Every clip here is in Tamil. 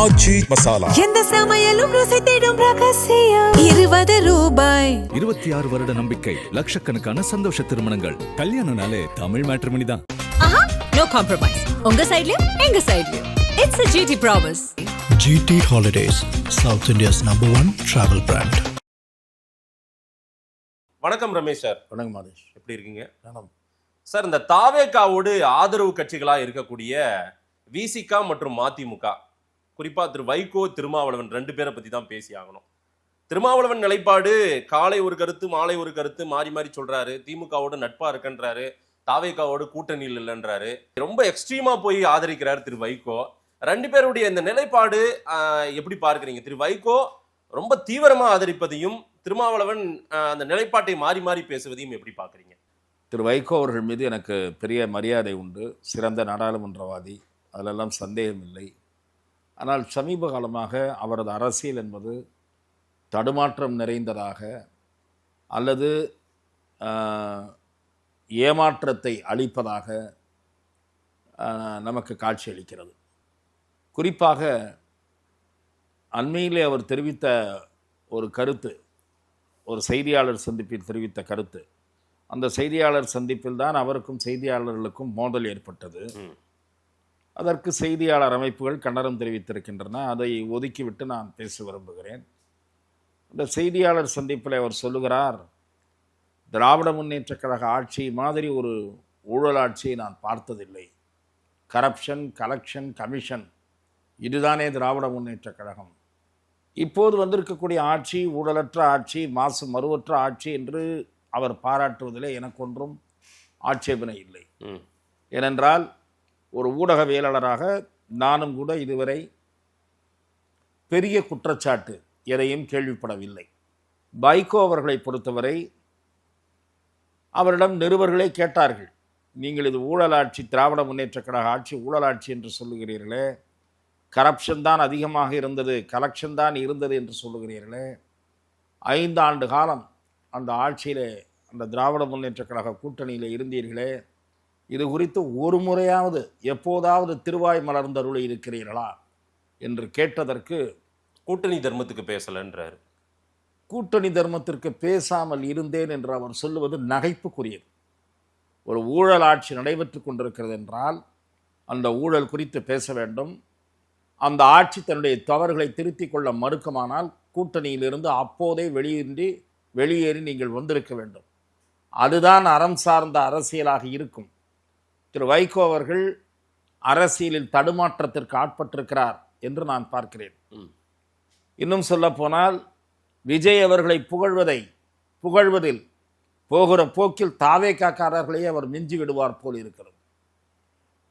ஆச்சி மசாலா எந்த சமையலும் ருசி தேடும் ரகசியம் 20 ரூபாய். 26 வருட நம்பிக்கை, லட்சக்கணக்கான சந்தோஷ திருமணங்கள். கல்யாணம்னாலே தமிழ் மேட்ரிமோனி தான். No compromise. உங்க சைடுலயும் எங்க சைடுலயும். It's a GT promise. GT Holidays, South India's #1 travel brand. வணக்கம் ரமேஷ் சார். வணக்கம் மாதேஷ், எப்படி இருக்கீங்க? வணக்கம் சார், இந்த தாவேகாவோடு ஆதரவு கட்சிகளா இருக்கக்கூடிய விசிகா மற்றும் மதிமுக, குறிப்பா திரு வைகோ, திருமாவளவன் ரெண்டு பேரை பத்தி தான் பேசி ஆகணும். திருமாவளவன் நிலைப்பாடு காலை ஒரு கருத்து மாலை ஒரு கருத்து மாறி மாறி சொல்றாரு. திமுகவோட நட்பா இருக்கன்றாரு, தாவேகாவோட கூட்டணியில் இல்லைன்றாரு. ரொம்ப எக்ஸ்ட்ரீமா போய் ஆதரிக்கிறாரு திரு வைகோ. ரெண்டு பேருடைய இந்த நிலைப்பாடு எப்படி பார்க்குறீங்க? திரு வைகோ ரொம்ப தீவிரமா ஆதரிப்பதையும் திருமாவளவன் அந்த நிலைப்பாட்டை மாறி மாறி பேசுவதையும் எப்படி பார்க்குறீங்க? திரு வைகோ அவர்கள் மீது எனக்கு பெரிய மரியாதை உண்டு. சிறந்த நாடாளுமன்றவாதி, அதிலெல்லாம் சந்தேகம் இல்லை. ஆனால் சமீப காலமாக அவரது அரசியல் என்பது தடுமாற்றம் நிறைந்ததாக அல்லது ஏமாற்றத்தை அளிப்பதாக நமக்கு காட்சியளிக்கிறது. குறிப்பாக அண்மையிலே அவர் தெரிவித்த ஒரு கருத்து, ஒரு செய்தியாளர் சந்திப்பில் தெரிவித்த கருத்து, அந்த செய்தியாளர் சந்திப்பில் தான் அவருக்கும் செய்தியாளர்களுக்கும் மோதல் ஏற்பட்டது. அதற்கு செய்தியாளர் அமைப்புகள் கண்டனம் தெரிவித்திருக்கின்றன. அதை ஒதுக்கிவிட்டு நான் பேச விரும்புகிறேன். இந்த செய்தியாளர் சந்திப்பில் அவர் சொல்லுகிறார், திராவிட முன்னேற்றக் கழக ஆட்சி மாதிரி ஒரு ஊழல் ஆட்சியை நான் பார்த்ததில்லை. கரப்ஷன், கலெக்ஷன், கமிஷன், இதுதானே திராவிட முன்னேற்றக் கழகம். இப்போது வந்திருக்கக்கூடிய ஆட்சி ஊழலற்ற ஆட்சி, மாசு மறுவற்ற ஆட்சி என்று அவர் பாராட்டுவதிலே எனக்கு ஒன்றும் ஆட்சேபனை இல்லை. ஏனென்றால் ஒரு ஊடகவியலாளராக நானும் கூட இதுவரை பெரிய குற்றச்சாட்டு எதையும் கேள்விப்படவில்லை. வைகோ அவர்களை பொறுத்தவரை அவரிடம் நிருபர்களே கேட்டார்கள், நீங்கள் இது ஊழலாட்சி, திராவிட முன்னேற்றக் கழக ஆட்சி ஊழலாட்சி என்று சொல்லுகிறீர்களே, கரப்ஷன் தான் அதிகமாக இருந்தது, கலெக்ஷன் தான் இருந்தது என்று சொல்லுகிறீர்களே, 5 ஆண்டு காலம் அந்த ஆட்சியிலே, அந்த திராவிட முன்னேற்றக் கழக கூட்டணியில் இருந்தீர்களே, இது குறித்து ஒரு முறையாவது எப்போதாவது திருவாய் மலர்ந்தருளி இருக்கிறீர்களா என்று கேட்டதற்கு, கூட்டணி தர்மத்துக்கு பேசலன்றாரு. கூட்டணி தர்மத்திற்கு பேசாமல் இருந்தேன் என்று அவர் சொல்லுவது நகைப்புக்குரியது. ஒரு ஊழல் ஆட்சி நடைபெற்று கொண்டிருக்கிறது என்றால் அந்த ஊழல் குறித்து பேச வேண்டும். அந்த ஆட்சி தன்னுடைய தவறுகளை திருத்திக் கொள்ள மறுக்குமானால் கூட்டணியிலிருந்து அப்போதே வெளியேறி நீங்கள் வந்திருக்க வேண்டும். அதுதான் அறம் சார்ந்த அரசியலாக இருக்கும். திரு வைகோ அவர்கள் அரசியலில் தடுமாற்றத்திற்கு ஆட்பட்டிருக்கிறார் என்று நான் பார்க்கிறேன். இன்னும் சொல்ல போனால் விஜய் அவர்களை புகழ்வதில் போகிற போக்கில் தாவேகாக்காரர்களையே அவர் மிஞ்சி விடுவார் போல் இருக்கிறது.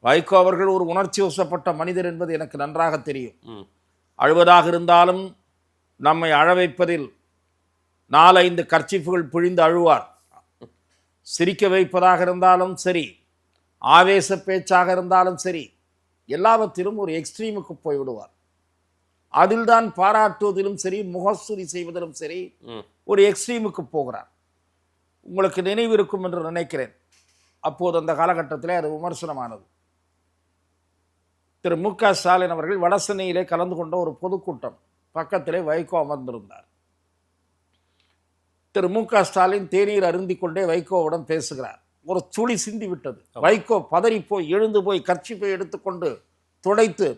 வைகோ அவர்கள் ஒரு உணர்ச்சி வசப்பட்ட மனிதர் என்பது எனக்கு நன்றாக தெரியும். அழுவதாக இருந்தாலும் நம்மை அழ வைப்பதில் 4-5 கர்ச்சீஃபுகள் பிழிந்து அழுவார். சிரிக்க வைப்பதாக இருந்தாலும் சரி, ஆவேச பேச்சாக இருந்தாலும் சரி, எல்லாவற்றிலும் ஒரு எக்ஸ்ட்ரீமுக்கு போய்விடுவார். அதில் தான் பாராட்டுவதிலும் சரி, முகஸ்துதி செய்வதிலும் சரி, ஒரு எக்ஸ்ட்ரீமுக்கு போகிறார். உங்களுக்கு நினைவு இருக்கும் என்று நினைக்கிறேன், அப்போது அந்த காலகட்டத்திலே அது விமர்சனமானது. திரு மு.க. ஸ்டாலின் அவர்கள் வடசென்னையிலே கலந்து கொண்ட ஒரு பொதுக்கூட்டம், பக்கத்திலே வைகோ அமர்ந்திருந்தார். திரு மு.க. ஸ்டாலின் தேநீர் அருந்தி கொண்டே வைகோவிடம் பேசுகிறார். ஒரு துளி சிந்தி விட்டது. வைகோ பதறி போய் எழுந்து போய் கர்ச்சிப்பை எடுத்துக்கொண்டு துடைத்து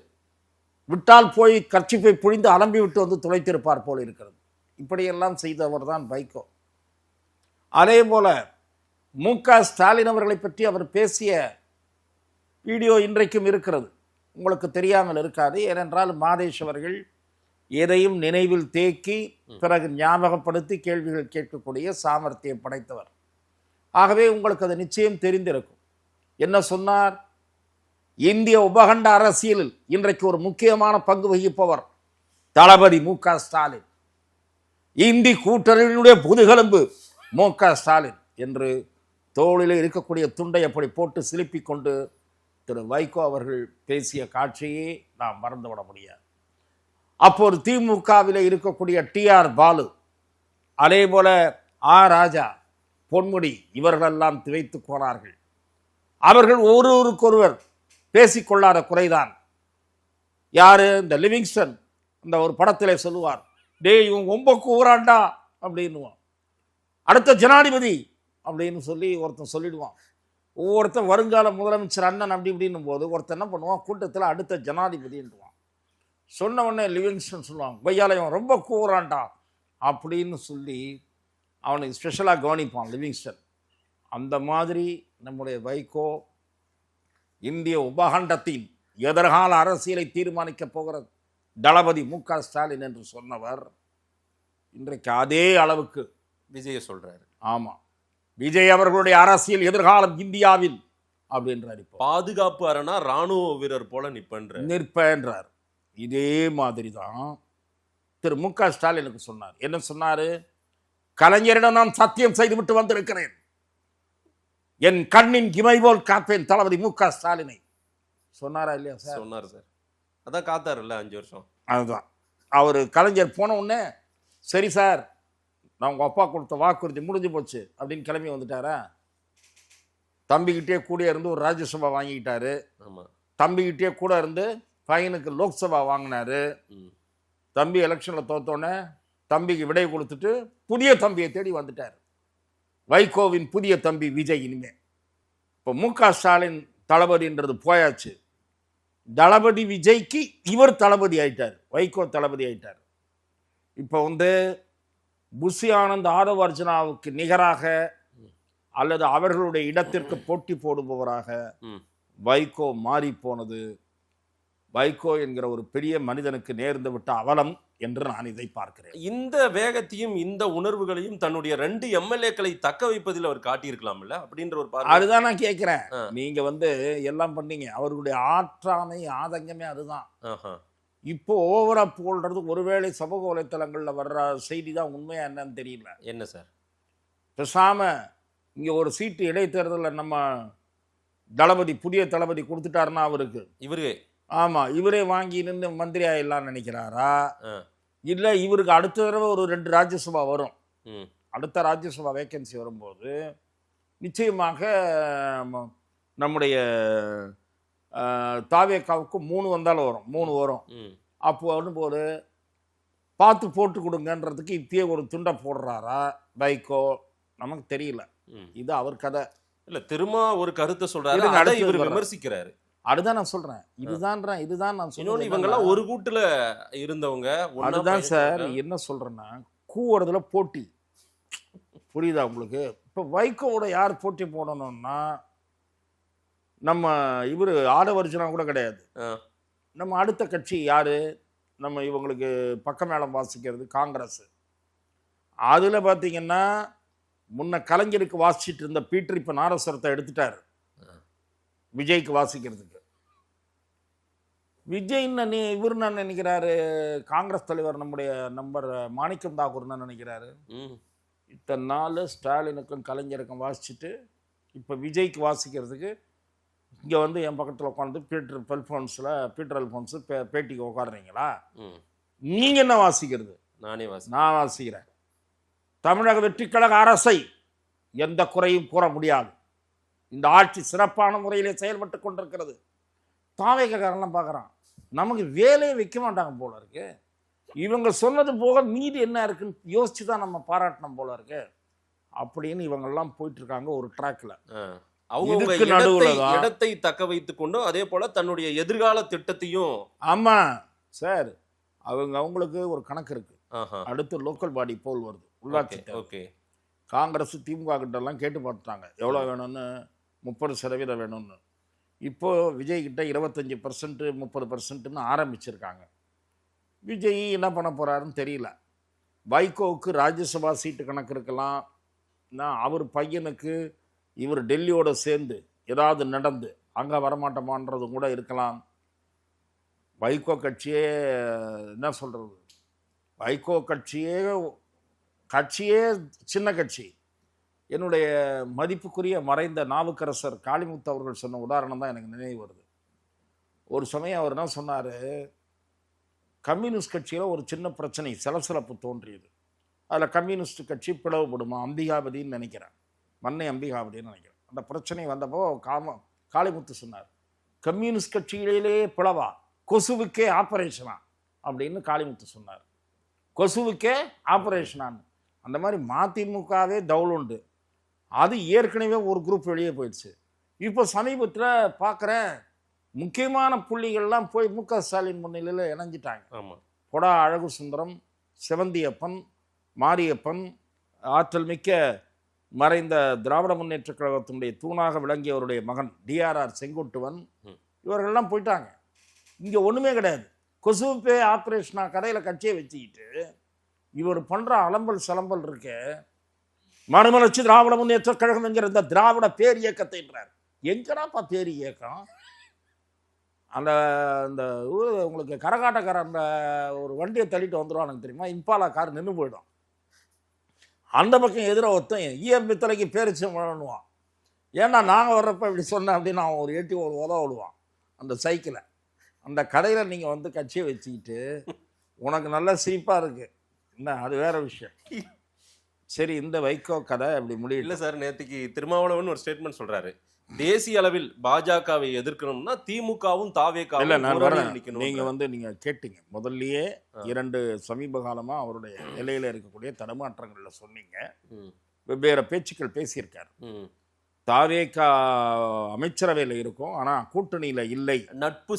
விட்டால் போய் கர்ச்சிப்பை புழிந்து அலம்பி விட்டு வந்து துடைத்திருப்பார் போல் இருக்கிறது. இப்படியெல்லாம் செய்தவர் தான் வைகோ. அதே போல மு.க. ஸ்டாலின் அவர்களை பற்றி அவர் பேசிய வீடியோ இன்றைக்கும் இருக்கிறது. உங்களுக்கு தெரியாமல் இருக்காது. ஏனென்றால் மாதேஷ் அவர்கள் எதையும் நினைவில் தேக்கி பிறகு ஞாபகப்படுத்தி கேள்விகள் கேட்கக்கூடிய சாமர்த்தியம் படைத்தவர். ஆகவே உங்களுக்கு அது நிச்சயம் தெரிந்திருக்கும். என்ன சொன்னார்? இந்திய உபகண்ட அரசியலில் இன்றைக்கு ஒரு முக்கியமான பங்கு வகிப்பவர் தளபதி மு.க. ஸ்டாலின், இந்தி கூட்டணியினுடைய புதுகெலும்பு மு.க. ஸ்டாலின் என்று தோளில் இருக்கக்கூடிய துண்டை அப்படி போட்டு சிலுப்பிக் கொண்டு திரு வைகோ அவர்கள் பேசிய காட்சியை நாம் மறந்துவிட முடியாது. அப்போது திமுகவில் இருக்கக்கூடிய டி.ஆர். பாலு, அதே போல ராஜா, பொன்முடி, இவர்களெல்லாம் திகைத்து போனார்கள். அவர்கள் ஒருவருக்கொருவர் பேசிக்கொள்ளாத குறைதான். யாரு? இந்த லிவிங்ஸ்டன் அந்த ஒரு படத்திலே சொல்லுவார், டேய் இவன் ரொம்ப கூறாண்டா அப்படின்னுவான். அடுத்த ஜனாதிபதி அப்படின்னு சொல்லி ஒருத்தன் சொல்லிடுவான். ஒவ்வொருத்தன் வருங்கால முதலமைச்சர் அண்ணன் அப்படி இப்படின்னும் போது ஒருத்தன் என்ன பண்ணுவான், கூட்டத்தில் அடுத்த ஜனாதிபதின்னுவான். சொன்ன உடனே லிவிங்ஸ்டன் சொல்லுவான், கொய்யாலயம் ரொம்ப கூறாண்டா அப்படின்னு சொல்லி அவனுக்கு ஸ்பெஷலாக கவனிப்பான் லிவிங்ஸ்டன். அந்த மாதிரி நம்முடைய வைகோ இந்திய உபகண்டத்தின் எதிர்கால அரசியலை தீர்மானிக்க போகிற தளபதி மு.க. ஸ்டாலின் என்று சொன்னவர் இன்றைக்கு அதே அளவுக்கு விஜய சொல்றாரு. ஆமாம், விஜய் அவர்களுடைய அரசியல் எதிர்காலம் இந்தியாவில் அப்படின்றார். இப்போ பாதுகாப்பு அரணா ராணுவ வீரர் போல நிற்பேன்றார். இதே மாதிரி தான் திரு மு.க. ஸ்டாலினுக்கு சொன்னார். என்ன சொன்னார்? கலைஞரிடம் நான் சத்தியம் செய்துவிட்டு வந்திருக்கிறேன், என் கண்ணின் இமை போல் காப்பேன் தளபதி மு.க. ஸ்டாலினை. சொன்னாரா இல்லையா சார்? சொன்னார் சார். அதான் காத்தாருல்ல 5 வருஷம். அதுதான் அவர் கலைஞர் போன உடனே சரி சார் நான் உங்கள் அப்பா கொடுத்த வாக்குறுதி முடிஞ்சு போச்சு அப்படின்னு கிளம்பி வந்துட்டாரா? தம்பிக்கிட்டே கூட இருந்து ஒரு ராஜ்யசபா வாங்கிக்கிட்டாரு. ஆமாம். தம்பிக்கிட்டே கூட இருந்து பையனுக்கு லோக்சபா வாங்கினாரு. தம்பி எலெக்ஷனில் தோத்தோடனே தம்பிக்கு விடை கொடுத்துட்டு புதிய தம்பியை தேடி வந்துட்டார். வைகோவின் புதிய தம்பி விஜய். இனிமே இப்போ மு.க. ஸ்டாலின் தளபதின்றது போயாச்சு. தளபதி விஜய்க்கு இவர் தளபதி ஆயிட்டார், வைகோ தளபதி ஆயிட்டார். இப்போ புஷி ஆனந்த் ஆதவ் அர்ஜுனாவுக்கு நிகராக அல்லது அவர்களுடைய இடத்திற்கு போட்டி போடுபவராக வைகோ மாறி போனது வைகோ என்கிற ஒரு பெரிய மனிதனுக்கு நேர்ந்து விட்ட அவலம் என்று நான் இதை பார்க்கிறேன். இந்த வேகத்தையும் இந்த உணர்வுகளையும் தன்னுடைய 2 எம்எல்ஏக்களை தக்க வைப்பதில் அவர் காட்டியிருக்கலாம்ல அப்படின்ற ஒரு பார்வை. அதுதான் நான் கேட்கிறேன். நீங்க எல்லாம் பண்ணீங்க, அவர்களுடைய ஆற்றாமை ஆதங்கமே அதுதான். இப்போ ஓவரா போல்றது ஒருவேளை சமூக வலைத்தளங்கள்ல வர்ற செய்தி தான் உண்மையா என்னன்னு தெரியல. என்ன சார்? பேசாம இங்க ஒரு சீட்டு இடைத்தேர்தலில் நம்ம தளபதி புதிய தளபதி கொடுத்துட்டாருன்னா அவருக்கு இவரு ஆமா இவரே வாங்கி நின்று மந்திரி ஆயிடலாம்னு நினைக்கிறாரா? இல்ல இவருக்கு அடுத்த தடவை ஒரு 2 ராஜ்யசபா வரும், அடுத்த ராஜ்யசபா வேகன்சி வரும்போது நிச்சயமாக நம்முடைய தாவேக்காவுக்கு 3 வந்தாலும் வரும், 3 வரும். அப்போ வரும்போது பார்த்து போட்டு கொடுங்கன்றதுக்கு இப்பயே ஒரு துண்டை போடுறாரா வைகோ நமக்கு தெரியல. இது அவர் கதை இல்ல. திரும்ப ஒரு கருத்தை சொல்றாரு, இவர் விமர்சிக்கிறாரு. அதுதான் நான் சொல்றேன். இதுதான் நான் சொல்றேன். இவங்க எல்லாம் ஒரு கூட்டுல இருந்தவங்க. அதுதான் சார் என்ன சொல்றேன்னா, கூவுறதுல போட்டி. புரியுதா உங்களுக்கு? இப்ப வைகோவோட யார் போட்டி போடணும்னா நம்ம இவரு ஆடவர்ஜனா கூட கிடையாது. நம்ம அடுத்த கட்சி யாரு? நம்ம இவங்களுக்கு பக்க மேளம் வாசிக்கிறது காங்கிரஸ். அதுல பாத்தீங்கன்னா முன்ன கலைஞருக்கு வாசிச்சுட்டு இருந்த பீட்டர் இப்ப நாரஸ்வரத்தை எடுத்துட்டாரு விஜய்க்கு வாசிக்கிறதுக்கு. விஜய் இவர் என்ன நினைக்கிறாரு, காங்கிரஸ் தலைவர் நம்முடைய நம்பர் மாணிக்கம் தாக்கூர் என்ன நினைக்கிறாரு, இத்தனை நாள் ஸ்டாலினுக்கும் கலைஞருக்கும் வாசிச்சுட்டு இப்போ விஜய்க்கு வாசிக்கிறதுக்கு இங்கே என் பக்கத்தில் உட்காந்து பீட்டர் அல்ஃபோன்ஸு பேட்டிக்கு உட்காடுறீங்களா? நீங்கள் என்ன வாசிக்கிறது? நான் வாசிக்கிறேன். தமிழக வெற்றிக்கழக அரசை எந்த குறையும் கூற முடியாது. இந்த ஆட்சி சிறப்பான முறையிலே செயல்பட்டு கொண்டிருக்கிறது. தாவேக்காரன்லாம் பார்க்குறான், நமக்கு வேலையை வைக்க மாட்டாங்க போல இருக்கு. இவங்க சொன்னது போக மீதி என்ன இருக்குன்னு யோசிச்சு தான் நம்ம பாராட்டணும் போல இருக்கு அப்படின்னு இவங்கெல்லாம் போயிட்டு இருக்காங்க ஒரு ட்ராக்ல. அவங்க இடத்தை தக்க வைத்துக் கொண்டு அதே போல தன்னுடைய எதிர்கால திட்டத்தையும். ஆமா சார், அவங்களுக்கு ஒரு கணக்கு இருக்கு. அடுத்து லோக்கல் பாடி போல் வருது, உள்ளாட்சி. காங்கிரஸ் திமுக கிட்ட எல்லாம் கேட்டு பார்த்துட்டாங்க எவ்வளோ வேணும்னு, 30% வேணும்னு. இப்போ விஜய் கிட்ட 25%, 30%ன்னு ஆரம்பிச்சிருக்காங்க. விஜய் என்ன பண்ண போறாருன்னு தெரியல. வைகோவுக்கு ராஜ்யசபா சீட்டு கணக்கு இருக்கலாம். அவர் பையனுக்கு இவர் டெல்லியோட சேர்ந்து ஏதாவது நடந்து அங்கே வரமாட்டோமான்றது கூட இருக்கலாம். வைகோ கட்சியே என்ன சொல்றது, வைகோ கட்சியே சின்ன கட்சி. என்னுடைய மதிப்புக்குரிய மறைந்த நாவுக்கரசர் காளிமுத்து அவர்கள் சொன்ன உதாரணம் தான் எனக்கு நினைவு வருது. ஒரு சமயம் அவர் என்ன சொன்னார், கம்யூனிஸ்ட் கட்சியில் ஒரு சின்ன பிரச்சனை சலசலப்பு தோன்றியது. அதில் கம்யூனிஸ்ட் கட்சி பிளவுபடுமா, அம்பிகாபதின்னு நினைக்கிறேன், மன்னை அம்பிகாபதின்னு நினைக்கிறேன். அந்த பிரச்சனை வந்தப்போ காளிமுத்து சொன்னார், கம்யூனிஸ்ட் கட்சியிலே பிளவா, கொசுவுக்கே ஆபரேஷனா அப்படின்னு காளிமுத்து சொன்னார். கொசுவுக்கே ஆபரேஷனான்னு. அந்த மாதிரி மதிமுகவே டவுலுண்டு. அது ஏற்கனவே ஒரு குரூப் வெளியே போயிடுச்சு. இப்போ சமீபத்தில் பார்க்குறேன் முக்கியமான புள்ளிகள்லாம் போய் மு.க. ஸ்டாலின் முன்னிலையில் இணைஞ்சிட்டாங்க. ஆமாம். பொடா அழகு சுந்தரம், செவந்தியப்பன், மாரியப்பன், ஆற்றல் மிக்க மறைந்த திராவிட முன்னேற்ற கழகத்தினுடைய தூணாக விளங்கியவருடைய மகன் DRR செங்குட்டுவன், இவர்கள்லாம் போயிட்டாங்க. இங்கே ஒன்றுமே கிடையாது. கொசுப்பே ஆப்ரேஷனாக கடையில் கட்சியை வச்சுக்கிட்டு இவர் பண்ணுற அலம்பல் சலம்பல் இருக்க மறுமலர்ச்சி திராவிட முன்னேற்ற கழகம் என்கிற இந்த திராவிட பேர் இயக்கத்தைன்றார். எங்கடாப்பா பேர் இயக்கம்? அந்த அந்த உங்களுக்கு கரகாட்டக்கார அந்த ஒரு வண்டியை தள்ளிட்டு வந்துடுவானுங்க தெரியுமா, இம்பாலா கார் நின்று போயிடும். அந்த பக்கம் எதிராக ஒருத்தன் ஈயம்பித்தலைக்கு பேரிச்சு முழணுவான். ஏன்னா நாங்கள் வர்றப்ப இப்படி சொன்னேன் அப்படின்னு அவன் ஒரு எட்டி ஒரு உதவ விடுவான் அந்த சைக்கிளை. அந்த கடையில் நீங்கள் வந்து கட்சியை வச்சுக்கிட்டு உனக்கு நல்ல சிரிப்பாக இருக்குது என்ன, அது வேற விஷயம். சரி, இந்த வைகோ கதை அப்படி முடியல. இல்லை சார், நேற்றுக்கு திருமாவளவன் ஒரு ஸ்டேட்மெண்ட் சொல்றாரு, தேசிய அளவில் பாஜகவை எதிர்க்கணும்னா திமுகவும் தாவேகாவும் நீங்க வந்து நீங்க கேட்டீங்க முதல்லயே 2 சமீப காலமா அவருடைய நிலையில இருக்கக்கூடிய தடுமாற்றங்கள்ல சொன்னீங்க. வெவ்வேறு பேச்சுக்கள் பேசியிருக்காரு. தாவேகா அமைச்சரவையில் இருக்கும், ஆனா கூட்டணியில இல்லை, நட்பு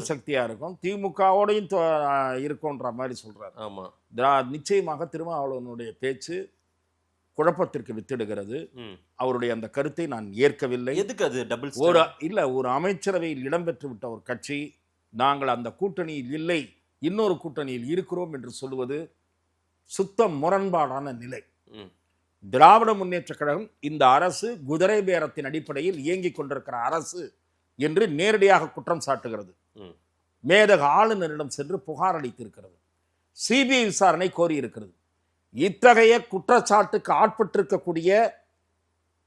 சக்தியா இருக்கும், திமுகவோடையும் இருக்கும்ன்ற மாதிரி சொல்றாரு. ஆமா, நிச்சயமாக திருமாவளவனுடைய பேச்சு குழப்பத்திற்கு வித்திடுகிறது. அவருடைய அந்த கருத்தை நான் ஏற்கவில்லை. எதுக்கு அது டபுள் ஒரு அமைச்சரவையில் இடம்பெற்று விட்ட ஒரு கட்சி நாங்கள் அந்த கூட்டணியில் இல்லை, இன்னொரு கூட்டணியில் இருக்கிறோம் என்று சொல்லுவது சுத்த முரண்பாடான நிலை. திராவிட முன்னேற்ற கழகம் இந்த அரசு குதிரை பேரத்தின் அடிப்படையில் இயங்கிக் கொண்டிருக்கிற அரசு என்று நேரடியாக குற்றம் சாட்டுகிறது. மேதக ஆளுநரிடம் சென்று புகார் அளித்திருக்கிறது. சிபிஐ விசாரணை கோரியிருக்கிறது. இத்தகைய குற்றச்சாட்டுக்கு ஆட்பட்டிருக்கக்கூடிய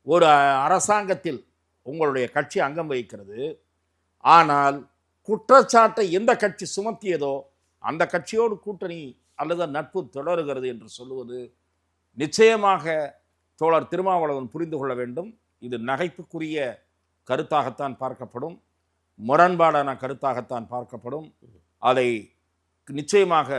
ஒரு அரசாங்கத்தில் உங்களுடைய கட்சி அங்கம் வகிக்கிறது. ஆனால் குற்றச்சாட்டை எந்த கட்சி சுமத்தியதோ அந்த கட்சியோடு கூட்டணி அல்லது நட்பு தொடருகிறது என்று சொல்லுவது நிச்சயமாக தோழர் திருமாவளவன் புரிந்து கொள்ள வேண்டும். இது நகைப்புக்குரிய கருத்தாகத்தான் பார்க்கப்படும், முரண்பாடான கருத்தாகத்தான் பார்க்கப்படும். அதை நிச்சயமாக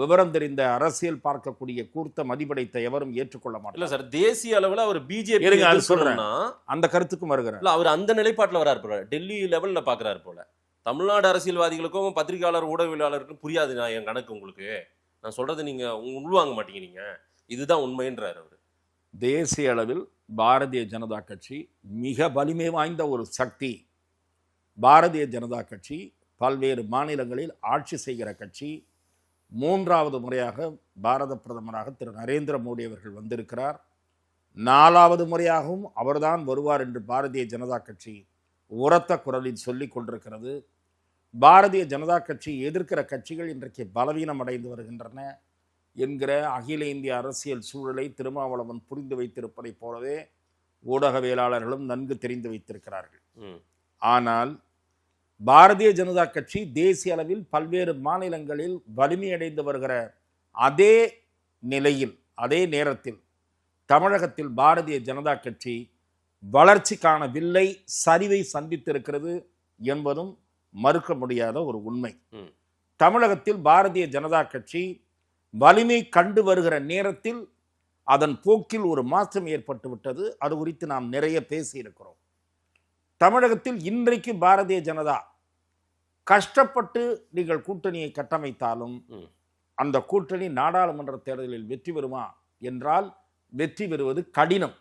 விவரம் தெரிந்த அரசியல் பார்க்கக்கூடிய கூர்த்த மதிப்படைத்த எவரும் ஏற்றுக்கொள்ள மாட்டார். சார், தேசிய அளவில் அவர் பிஜேபி சொல்றேன்னா அந்த கருத்துக்கும் வருகிறார். அவர் அந்த நிலைப்பாட்டில் வராரு போல, டெல்லி லெவல்ல பாக்குறாரு போல. தமிழ்நாடு அரசியல்வாதிகளுக்கும் பத்திரிகையாளர் ஊடகவியலாளருக்கும் புரியாது நான் என் கணக்கு, உங்களுக்கு நான் சொல்றது நீங்க உள்வாங்க மாட்டீங்க, நீங்க இதுதான் உண்மைன்றார் அவர். தேசிய அளவில் பாரதிய ஜனதா கட்சி மிக வலிமை வாய்ந்த ஒரு சக்தி. பாரதிய ஜனதா கட்சி பல்வேறு மாநிலங்களில் ஆட்சி செய்கிற கட்சி. 3வது முறையாக பாரத பிரதமராக திரு நரேந்திர மோடி அவர்கள் வந்திருக்கிறார். 4வது முறையாகவும் அவர்தான் வருவார் என்று பாரதிய ஜனதா கட்சி உரத்த குரலில் சொல்லிக் கொண்டிருக்கிறது. பாரதிய ஜனதா கட்சி எதிர்க்கிற கட்சிகள் இன்றைக்கு பலவீனம் அடைந்து வருகின்றன என்கிற அகில இந்திய அரசியல் சூழலை திருமாவளவன் புரிந்து வைத்திருப்பதைப் போலவே ஊடகவியலாளர்களும் நன்கு தெரிந்து வைத்திருக்கிறார்கள். ஆனால் பாரதிய ஜனதா கட்சி தேசிய அளவில் பல்வேறு மாநிலங்களில் வலிமையடைந்து வருகிற அதே நிலையில் அதே நேரத்தில் தமிழகத்தில் பாரதிய ஜனதா கட்சி வளர்ச்சி காணவில்லை, சரிவை சந்தித்திருக்கிறது என்பதும் மறுக்க முடியாத ஒரு உண்மை. தமிழகத்தில் பாரதிய ஜனதா கட்சி வலிமை கண்டு வருகிற நேரத்தில் அதன் போக்கில் ஒரு மாற்றம் ஏற்பட்டு விட்டது. அது குறித்து நாம் நிறைய பேசியிருக்கிறோம். தமிழகத்தில் இன்றைக்கு பாரதிய ஜனதா கஷ்டப்பட்டு நீங்கள் கூட்டணியை கட்டமைத்தாலும் அந்த கூட்டணி நாடாளுமன்ற தேர்தலில் வெற்றி பெறுமா என்றால் வெற்றி பெறுவது கடினம்.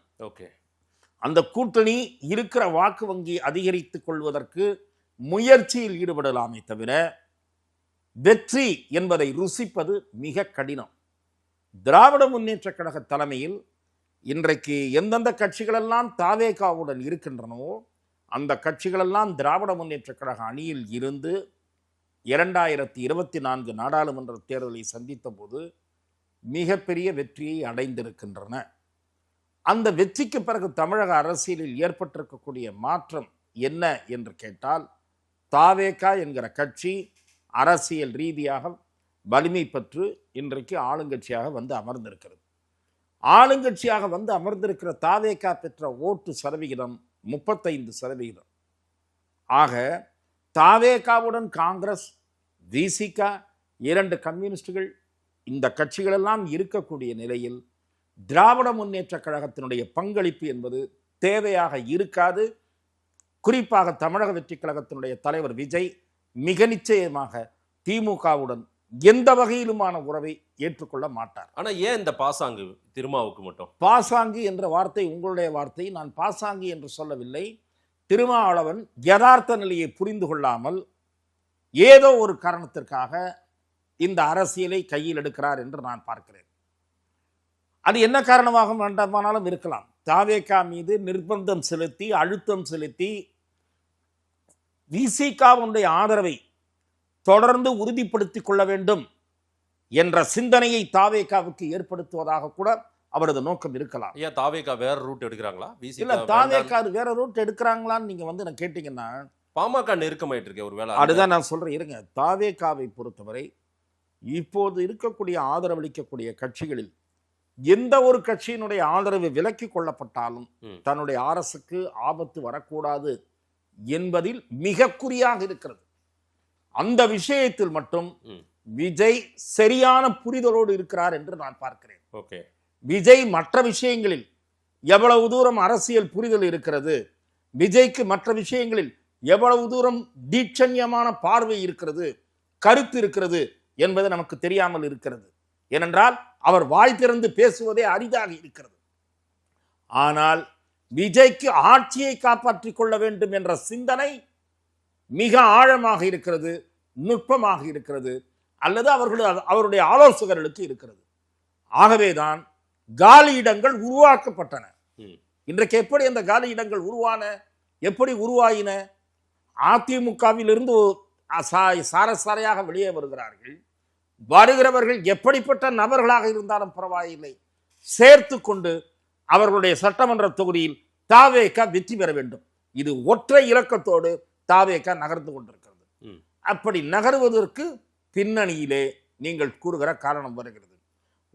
அந்த கூட்டணி இருக்கிற வாக்கு வங்கி அதிகரித்துக் கொள்வதற்கு முயற்சியில் ஈடுபடலாமே தவிர வெற்றி என்பதை ருசிப்பது மிக கடினம். திராவிட முன்னேற்ற கழக தலைமையில் இன்றைக்கு எந்தெந்த கட்சிகளெல்லாம் தாவேகாவுடன் இருக்கின்றனவோ அந்த கட்சிகளெல்லாம் திராவிட முன்னேற்ற கழக அணியில் இருந்து 2024 நாடாளுமன்ற தேர்தலை சந்தித்த போது மிகப்பெரிய வெற்றியை அடைந்திருக்கின்றன. அந்த வெற்றிக்கு பிறகு தமிழக அரசியலில் ஏற்பட்டிருக்கக்கூடிய மாற்றம் என்ன என்று கேட்டால், தாவேகா என்கிற கட்சி அரசியல் ரீதியாக வலிமை பெற்று இன்றைக்கு ஆளுங்கட்சியாக வந்து அமர்ந்திருக்கிறது. ஆளுங்கட்சியாக வந்து அமர்ந்திருக்கிற தாவேகா பெற்ற ஓட்டு சதவிகிதம் 35%. ஆக தாவேகாவுடன் காங்கிரஸ், விசிகா, 2 கம்யூனிஸ்டுகள், இந்த கட்சிகளெல்லாம் இருக்கக்கூடிய நிலையில் திராவிட முன்னேற்ற கழகத்தினுடைய பங்களிப்பு என்பது தேவையாக இருக்காது. குறிப்பாக தமிழக வெற்றி கழகத்தினுடைய தலைவர் விஜய் மிக நிச்சயமாக திமுகவுடன் எந்த வகையிலுமான உறவை ஏற்றுக்கொள்ள மாட்டார். ஆனா ஏன் இந்த பாசாங்கு திருமாவுக்கு மட்டும்? பாசாங்கி என்ற வார்த்தை உங்களுடைய வார்த்தை, நான் பாசாங்கி என்று சொல்லவில்லை. திருமாவளவன் யதார்த்த நிலையை புரிந்து கொள்ளாமல் ஏதோ ஒரு காரணத்திற்காக இந்த அரசியலை கையில் எடுக்கிறார் என்று நான் பார்க்கிறேன். அது என்ன காரணமாக வேண்டுமானாலும் இருக்கலாம். தாவேகா மீது நிர்பந்தம் செலுத்தி, அழுத்தம் செலுத்தி, விசிகாவுடைய ஆதரவை தொடர்ந்து உறுதிப்படுத்திக் கொள்ள வேண்டும் என்ற சிந்தனையை தாவேகாவுக்கு ஏற்படுத்துவதாக கூட அவரது நோக்கம் இருக்கலாம். ஏன் தாவேகா வேற ரூட் எடுக்கிறாங்களா? இல்ல, தாவேகா வேற ரூட் எடுக்கிறாங்களான்னு நீங்க வந்து நான் கேட்டீங்கன்னா பாமக நெருக்கமாயிட்டு இருக்கே ஒரு வேளை. அதுதான் நான் சொல்றேன். இருங்க, தாவேகாவை பொறுத்தவரை இப்போது இருக்கக்கூடிய ஆதரவளிக்கக்கூடிய கட்சிகளில் எந்த ஒரு கட்சியினுடைய ஆதரவு விலக்கி கொள்ளப்பட்டாலும் தன்னுடைய அரசுக்கு ஆபத்து வரக்கூடாது என்பதில் மிக குறியாக இருக்கிறது. அந்த விஷயத்தில் மட்டும் விஜய் சரியான புரிதலோடு இருக்கிறார் என்று நான் பார்க்கிறேன். ஓகே, விஜய் மற்ற விஷயங்களில் எவ்வளவு தூரம் அரசியல் புரிதல் இருக்கிறது, விஜய்க்கு மற்ற விஷயங்களில் எவ்வளவு தூரம் தீட்சண்யமான பார்வை இருக்கிறது, கருத்து இருக்கிறது என்பது நமக்கு தெரியாமல் இருக்கிறது. ஏனென்றால் அவர் வாய் திறந்து பேசுவதே அரிதாக இருக்கிறது. ஆனால் விஜய்க்கு ஆட்சியை காப்பாற்றிக் கொள்ள வேண்டும் என்ற சிந்தனை மிக ஆழமாக இருக்கிறது, நுட்பமாக இருக்கிறது, அல்லது அவருடைய ஆலோசகர்களுக்கு இருக்கிறது. ஆகவேதான் காலி இடங்கள் உருவாக்கப்பட்டன. இன்றைக்கு எப்படி அந்த காலி இடங்கள் எப்படி உருவாயின? அதிமுகவில் இருந்து சாரசாரையாக வெளியே வருகிறார்கள். வருகிறவர்கள் எப்படிப்பட்ட நபர்களாக இருந்தாலும் பரவாயில்லை, சேர்த்து கொண்டு அவர்களுடைய சட்டமன்ற தொகுதியில் தாவேகா வெற்றி பெற வேண்டும். இது ஒற்றை இலக்கத்தோடு தாவேகா நகர்ந்து கொண்டிருக்கிறது. அப்படி நகர்வதற்கு பின்னணியிலே நீங்கள் கூறுகிற காரணம் வருகிறது.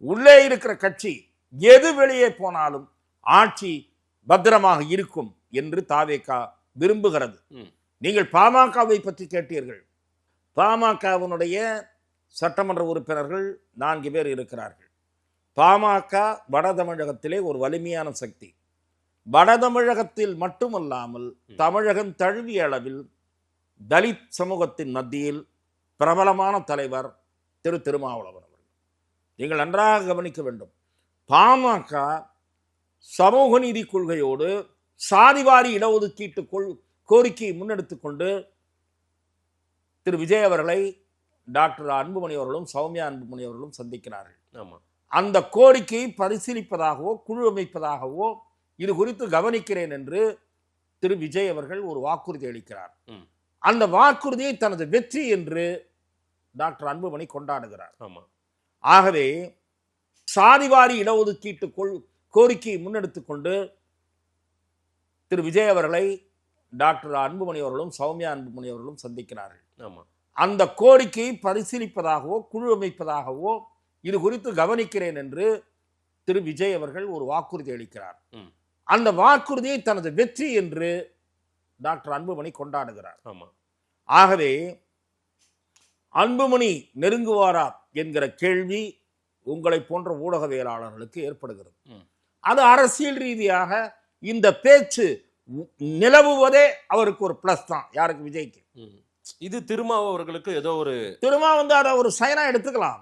உள்ளே இருக்கிற கட்சி எது வெளியே போனாலும் ஆட்சி பத்திரமாக இருக்கும் என்று தாவேகா விரும்புகிறது. நீங்கள் பாமகவை பற்றி கேட்டீர்கள். பாமகவினுடைய சட்டமன்ற உறுப்பினர்கள் 4 பேர் இருக்கிறார்கள். பாமக வட தமிழகத்திலே ஒரு வலிமையான சக்தி. வட தமிழகத்தில் மட்டுமல்லாமல் தமிழகம் தழுவிய அளவில் தலித் சமூகத்தின் மத்தியில் பிரபலமான தலைவர் திருமாவளவன் அவர்கள். நீங்கள் நன்றாக கவனிக்க வேண்டும். பாமக சமூக நீதி கொள்கையோடு சாதிவாரி இடஒதுக்கீட்டு கோரிக்கையை முன்னெடுத்துக் கொண்டு திரு விஜய் அவர்களை டாக்டர் அன்புமணி அவர்களும் சௌமியா அன்புமணி அவர்களும் சந்திக்கிறார்கள். அந்த கோரிக்கையை பரிசீலிப்பதாகவோ குழு அமைப்பதாகவோ இது குறித்து கவனிக்கிறேன் என்று திரு விஜய் அவர்கள் ஒரு வாக்குறுதி அளிக்கிறார். அந்த வாக்குறுதியை தனது வெற்றி என்று டாக்டர் அன்புமணி கொண்டாடுகிறார். ஆகவே சாதிவாரி இடஒதுக்கீட்டு கோரிக்கையை முன்னெடுத்துக் கொண்டு திரு விஜய் அவர்களை டாக்டர் அன்புமணி அவர்களும் சௌமியா அன்புமணி அவர்களும் சந்திக்கிறார்கள். அந்த கோரிக்கையை பரிசீலிப்பதாகவோ குழு அமைப்பதாகவோ இது குறித்து கவனிக்கிறேன் என்று திரு விஜய் அவர்கள் ஒரு வாக்குறுதி அளிக்கிறார். அந்த வாக்குறுதியை தனது வெற்றி என்று டாக்டர் அன்புமணி கொண்டாடுகிறார். ஆகவே அன்புமணி நெருங்குவாரா என்கிற கேள்வி உங்களை போன்ற ஊடகவியலாளர்களுக்கு ஏற்படுகிறது. அது அரசியல் ரீதியாக இந்த பேச்சு நிலவுவதே அவருக்கு ஒரு பிளஸ் தான். யாருக்கு? விஜய்க்கு. இது அவர்களுக்கு ஏதோ ஒரு அதை ஒரு சைனா எடுத்துக்கலாம்.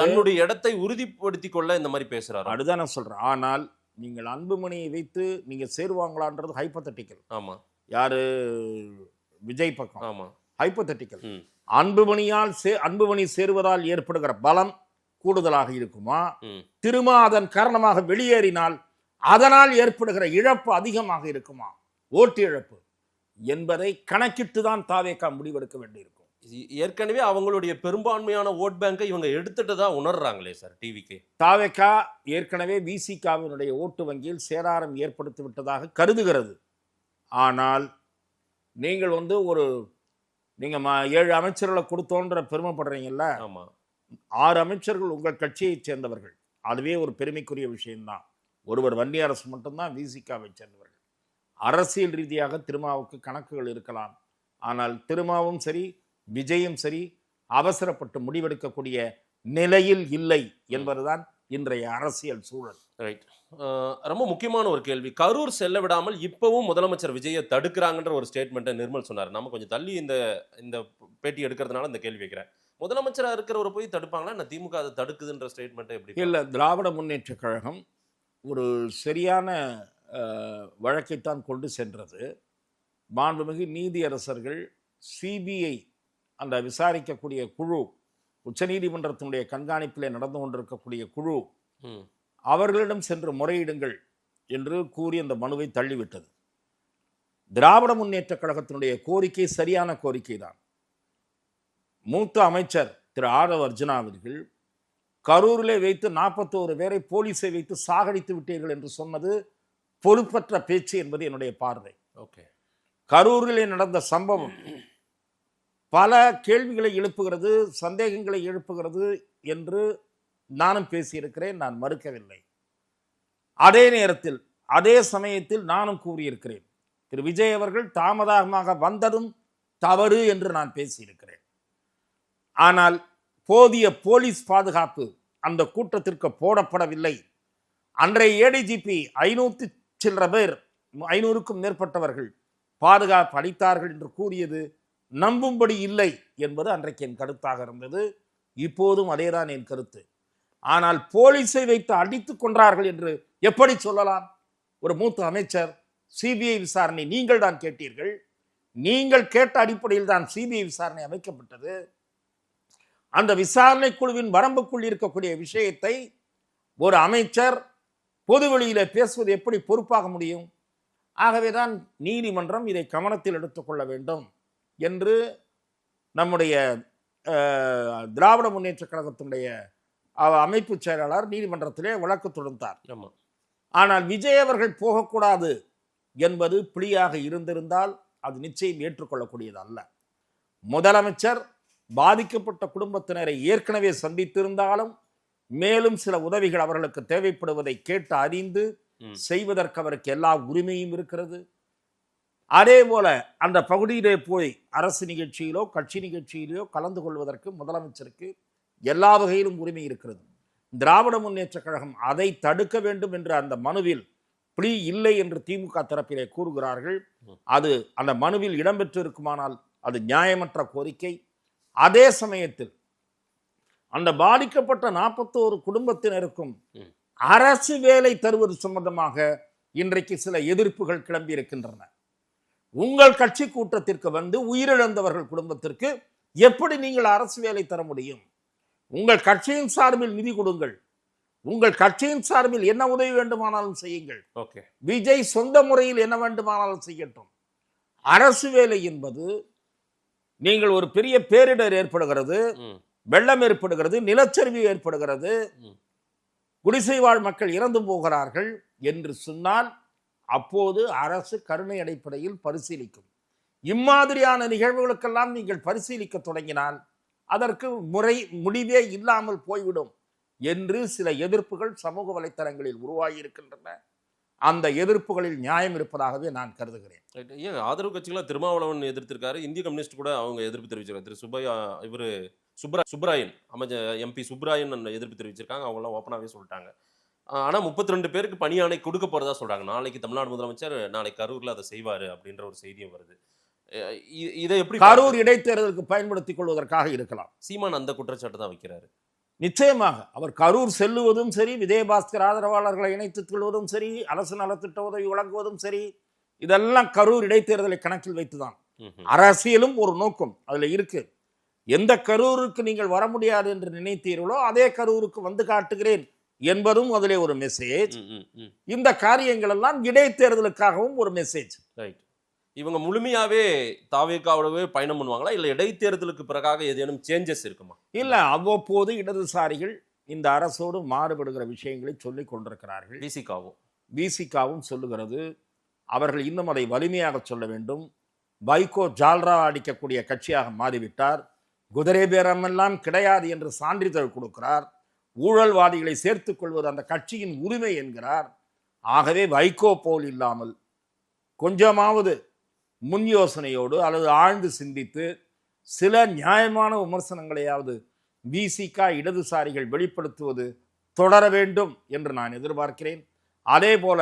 தன்னுடைய இடத்தை உறுதிப்படுத்திக் கொள்ள இந்த மாதிரி பேசுறாரு. அதுதான் நான் சொல்றேன். ஆனால் நீங்கள் அன்புமணியை வைத்து நீங்க சேருவாங்களான்றது ஹைப்போதெட்டிக்கல். யாரு? விஜய் பக்கம் ஹைப்போதெட்டிக்கல். அன்புமணி சேருவதால் ஏற்படுகிற பலம் கூடுதலாக இருக்குமா, அதன் காரணமாக வெளியேறினால் அதனால் ஏற்படுகிற இழப்பு அதிகமாக இருக்குமா, ஓட்டு இழப்பு என்பதை கணக்கிட்டுதான் தாவேகா முடிவெடுக்க வேண்டியிருக்கும். ஏற்கனவே அவங்களுடைய பெரும்பான்மையான ஓட் பேங்கை இவங்க எடுத்துட்டு தான் உணர்றாங்களே சார். டிவிக்கு தாவேகா ஏற்கனவே விசிகாவினுடைய ஓட்டு வங்கியில் சேதாரம் ஏற்படுத்தி விட்டதாக கருதுகிறது. ஆனால் நீங்கள் நீங்க 7 அமைச்சர்களை கொடுத்தோன்ற பெருமைப்படுறீங்கல்ல. 6 அமைச்சர்கள் உங்கள் கட்சியை சேர்ந்தவர்கள். அதுவே ஒரு பெருமைக்குரிய விஷயம்தான். ஒருவர் வன்னி அரசு மட்டும்தான் விசிகாவை சேர்ந்தவர்கள். அரசியல் ரீதியாக திருமாவுக்கு கணக்குகள் இருக்கலாம். ஆனால் திருமாவும் சரி விஜயும் சரி அவசரப்பட்டு முடிவெடுக்கக்கூடிய நிலையில் இல்லை என்பதுதான் இன்றைய அரசியல் சூழல். ரைட். ரொம்ப முக்கியமான ஒரு கேள்வி. கரூர் செல்ல விடாமல் இப்பவும் முதலமைச்சர் விஜயை தடுக்கிறாங்கன்ற ஒரு ஸ்டேட்மெண்ட்டை நிர்மல் சொன்னார். நம்ம கொஞ்சம் தள்ளி இந்த பேட்டி எடுக்கிறதுனால இந்த கேள்வி வைக்கிறேன். முதலமைச்சரா இருக்கிறவரை போய் தடுப்பாங்களா? நான் திமுக அதை தடுக்குதுன்ற ஸ்டேட்மெண்ட்டை எப்படி? இல்லை, திராவிட முன்னேற்ற கழகம் ஒரு சரியான வழக்கைத்தான் கொண்டு சென்றது. மாண்புமிகு நீதியரசர்கள் சிபிஐ அந்த விசாரிக்கக்கூடிய குழு, உச்சநீதிமன்றத்தினுடைய கண்காணிப்பிலே நடந்து கொண்டிருக்கக்கூடிய குழு அவர்களிடம் சென்று முறையிடுங்கள் என்று கூறி அந்த மனுவை தள்ளிவிட்டது. திராவிட முன்னேற்ற கழகத்தினுடைய கோரிக்கை சரியான கோரிக்கை தான். மூத்த அமைச்சர் திரு ஆதவ் அர்ஜுனா அவர்கள் கரூரிலே வைத்து 41 பேரை போலீஸை வைத்து சாகடித்து விட்டீர்கள் என்று சொன்னது பொறுப்பற்ற பேச்சு என்பது என்னுடைய பார்வை. ஓகே. கரூரிலே நடந்த சம்பவம் பல கேள்விகளை எழுப்புகிறது, சந்தேகங்களை எழுப்புகிறது என்று நானும் பேசியிருக்கிறேன், நான் மறுக்கவில்லை. அதே நேரத்தில் அதே சமயத்தில் நானும் கூறியிருக்கிறேன், திரு விஜய் அவர்கள் தாமதமாக வந்ததும் தவறு என்று நான் பேசியிருக்கிறேன். ஆனால் போதிய போலீஸ் பாதுகாப்பு அந்த கூட்டத்திற்கு போடப்படவில்லை. அன்றைய ஏடிஜிபி 500 சில்லற பேர், 500க்கும் மேற்பட்டவர்கள் பாதுகாப்பு அளித்தார்கள் என்று கூறியது நம்பும்படி இல்லை என்பது அன்றைக்கு என் கருத்தாக இருந்தது. இப்போதும் அதேதான் என் கருத்து. ஆனால் போலீஸை வைத்து அடித்துக் கொன்றார்கள் என்று எப்படி சொல்லலாம்? ஒரு மூத்த அமைச்சர், சிபிஐ விசாரணை நீங்கள் தான் கேட்டீர்கள், நீங்கள் கேட்ட அடிப்படையில் தான் சிபிஐ விசாரணை அமைக்கப்பட்டது. அந்த விசாரணை குழுவின் வரம்புக்குள் இருக்கக்கூடிய விஷயத்தை ஒரு அமைச்சர் பொதுவெளியில பேசுவது எப்படி பொறுப்பாக முடியும்? ஆகவேதான் நீதிமன்றம் இதை கவனத்தில் எடுத்துக்கொள்ள வேண்டும் என்று நம்முடைய திராவிட முன்னேற்ற கழகத்தினுடைய அமைப்பு செயலாளர் நீதிமன்றத்திலே வழக்கு தொடுத்தார். ஆனால் விஜய் அவர்கள் போகக்கூடாது என்பது பிழையாக இருந்திருந்தால் அது நிச்சயம் ஏற்றுக்கொள்ளக்கூடியது அல்ல. முதலமைச்சர் பாதிக்கப்பட்ட குடும்பத்தினரை ஏற்கனவே சந்தித்திருந்தாலும் மேலும் சில உதவிகள் அவர்களுக்கு தேவைப்படுவதை கேட்டு அறிந்து செய்வதற்கு அவருக்கு எல்லா உரிமையும் இருக்கிறது. அதே போல அந்த பகுதியிலே போய் அரசு நிகழ்ச்சியிலோ கட்சி நிகழ்ச்சியிலோ கலந்து கொள்வதற்கு முதலமைச்சருக்கு எல்லா வகையிலும் உரிமை இருக்கிறது. திராவிட முன்னேற்ற கழகம் அதை தடுக்க வேண்டும் என்று அந்த மனுவில் பிழை இல்லை என்று திமுக தரப்பிலே கூறுகிறார்கள். அது அந்த மனுவில் இடம்பெற்று இருக்குமானால் அது நியாயமற்ற கோரிக்கை. அதே சமயத்தில் அந்த பாதிக்கப்பட்ட 41 குடும்பத்தினருக்கும் அரசு வேலை தருவது சம்பந்தமாக இன்றைக்கு சில எதிர்ப்புகள் கிளம்பி இருக்கின்றன. உங்கள் கட்சி கூட்டத்திற்கு வந்து உயிரிழந்தவர்கள் குடும்பத்திற்கு எப்படி நீங்கள் அரசு வேலை தர முடியும்? உங்கள் கட்சியின் சார்பில் நிதி கொடுங்கள், உங்கள் கட்சியின் சார்பில் என்ன உதவி வேண்டுமானாலும் செய்யுங்கள். விஜய் சொந்த முறையில் என்ன வேண்டுமானாலும் செய்யட்டும். அரசு வேலை என்பது நீங்கள் ஒரு பெரிய பேரிடர் ஏற்படுகிறது, வெள்ளம் ஏற்படுகிறது, நிலச்சரிவு ஏற்படுகிறது, குடிசை வாழ் மக்கள் இறந்து போகிறார்கள் என்று சொன்னால் அப்போது அரசு கருணை அடிப்படையில் பரிசீலிக்கும். இம்மாதிரியான நிகழ்வுகளுக்கெல்லாம் நீங்கள் பரிசீலிக்க தொடங்கினால் அதற்கு முடிவே இல்லாமல் போய்விடும் என்று சில எதிர்ப்புகள் சமூக வலைத்தளங்களில் உருவாகி இருக்கின்றன. அந்த எதிர்ப்புகளில் நியாயம் இருப்பதாகவே நான் கருதுகிறேன். ஏன் ஆதரவு கட்சிகளாக திருமாவளவன் எதிர்த்திருக்காரு, இந்திய கம்யூனிஸ்ட் கூட அவங்க எதிர்ப்பு தெரிவிச்சிருக்காங்க. திரு சுப்ராயன் அமைச்சர் எம்பி சுப்ராயன் எதிர்ப்பு தெரிவிச்சிருக்காங்க. அவங்களாம் ஓப்பனாகவே சொல்லிட்டாங்க. ஆனால் 32 பேருக்கு பணி ஆணை கொடுக்க போறதா சொல்றாங்க. நாளைக்கு தமிழ்நாடு முதலமைச்சர் நாளைக்கு கரூர்ல அதை செய்வாரு அப்படின்ற ஒரு செய்தியும் வருது. இதை எப்படி கரூர் இடைத்தேர்தலுக்கு பயன்படுத்திக் கொள்வதற்காக இருக்கலாம். சீமான் அந்த குற்றச்சாட்டு தான் வைக்கிறாரு. நிச்சயமாக அவர் கரூர் செல்லுவதும் சரி, விஜயபாஸ்கர் ஆதரவாளர்களை இணைத்துக் கொள்வதும் சரி, அரசு நலத்திட்ட உதவி வழங்குவதும் சரி, இதெல்லாம் கரூர் இடைத்தேர்தலை கணக்கில் வைத்துதான். அரசியலும் ஒரு நோக்கம் அதுல இருக்கு. எந்த கரூருக்கு நீங்கள் வர முடியாது என்று நினைத்தீர்களோ அதே கரூருக்கு வந்து காட்டுகிறேன் என்பதும் அதிலே ஒரு மெசேஜ். இந்த காரியங்கள் எல்லாம் இடைத்தேர்தலுக்காகவும் ஒரு மெசேஜ். ரைட். இவங்க முழுமையாவே தாவேக்காவோடவே பயணம் பண்ணுவாங்களா, இல்ல இடைத்தேர்தலுக்கு பிறகாக ஏதேனும் சேஞ்சஸ் இருக்குமா? இல்ல, அவ்வப்போது இடதுசாரிகள் இந்த அரசோடு மாறுபடுகிற விஷயங்களை சொல்லிக் கொண்டிருக்கிறார்கள். விசிகாவும் சொல்லுகிறது. அவர்கள் இன்னும் அதை வலிமையாக சொல்ல வேண்டும். வைகோ ஜால்ரா அடிக்கக்கூடிய கட்சியாக மாறிவிட்டார். குதிரை பேரமெல்லாம் கிடையாது என்று சான்றிதழ் கொடுக்கிறார். ஊழல்வாதிகளை சேர்த்துக் கொள்வது அந்த கட்சியின் உரிமை என்கிறார். ஆகவே வைகோ போல் இல்லாமல் கொஞ்சமாவது முன் யோசனையோடு அல்லது ஆழ்ந்து சிந்தித்து சில நியாயமான விமர்சனங்களையாவது விசிக இடதுசாரிகள் வெளிப்படுத்துவது தொடர வேண்டும் என்று நான் எதிர்பார்க்கிறேன். அதே போல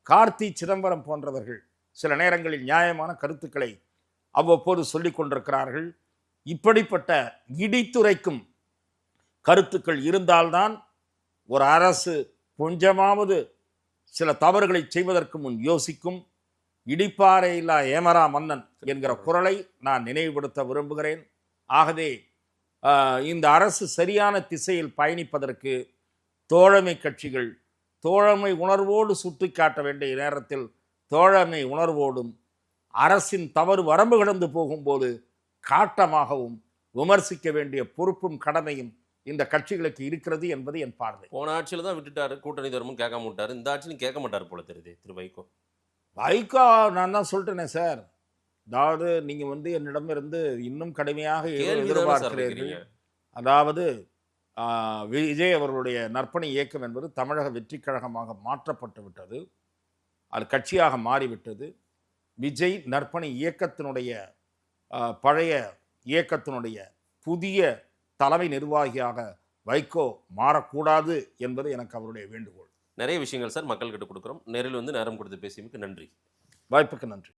கார்த்தி சிதம்பரம் போன்றவர்கள் சில நேரங்களில் நியாயமான கருத்துக்களை அவ்வப்போது சொல்லிக் கொண்டிருக்கிறார்கள். இப்படிப்பட்ட இடித்துரைக்கும் கருத்துக்கள் இருந்தால்தான் ஒரு அரசு கொஞ்சமாவது சில தவறுகளை செய்வதற்கு முன் யோசிக்கும். இடிப்பாறை இல்லா ஏமரா மன்னன் என்கிற குரலை நான் நினைவுபடுத்த விரும்புகிறேன். ஆகவே இந்த அரசு சரியான திசையில் பயணிப்பதற்கு தோழமை கட்சிகள் தோழமை உணர்வோடு சுட்டிக்காட்ட வேண்டிய நேரத்தில் தோழமை உணர்வோடும் அரசின் தவறு வரம்பு கடந்து போகும்போது காட்டமாகவும் விமர்சிக்க வேண்டிய பொறுப்பும் கடமையும் இந்த கட்சிகளுக்கு இருக்கிறது என்பது என் பார்வை. போன ஆட்சியில தான் விட்டுட்டாரு, கூட்டணி தர்மம் கேட்காம விட்டாரு. இந்த ஆட்சியும் கேட்க மாட்டாரு போல தெரியுது திரு வைகோ. வைகோ நான் தான் சொல்லிட்டேனே சார், அதாவது நீங்க என்னிடமிருந்து இன்னும் கடுமையாக எதிர்பார்க்கிறீர்கள். அதாவது விஜய் அவர்களுடைய நற்பணி இயக்கம் என்பது தமிழக வெற்றி கழகமாக மாற்றப்பட்டு விட்டது, அது கட்சியாக மாறிவிட்டது. விஜய் நற்பணி இயக்கத்தினுடைய பழைய இயக்கத்தினுடைய புதிய தலைமை நிர்வாகியாக வைகோ மாறக்கூடாது என்பது எனக்கு அவருடைய வேண்டுகோள். நிறைய விஷயங்கள் சார் மக்கள்கிட்ட கொடுக்குறோம். நேரில் நேரம் கொடுத்து பேசியமைக்கு நன்றி. வாய்ப்புக்கு நன்றி.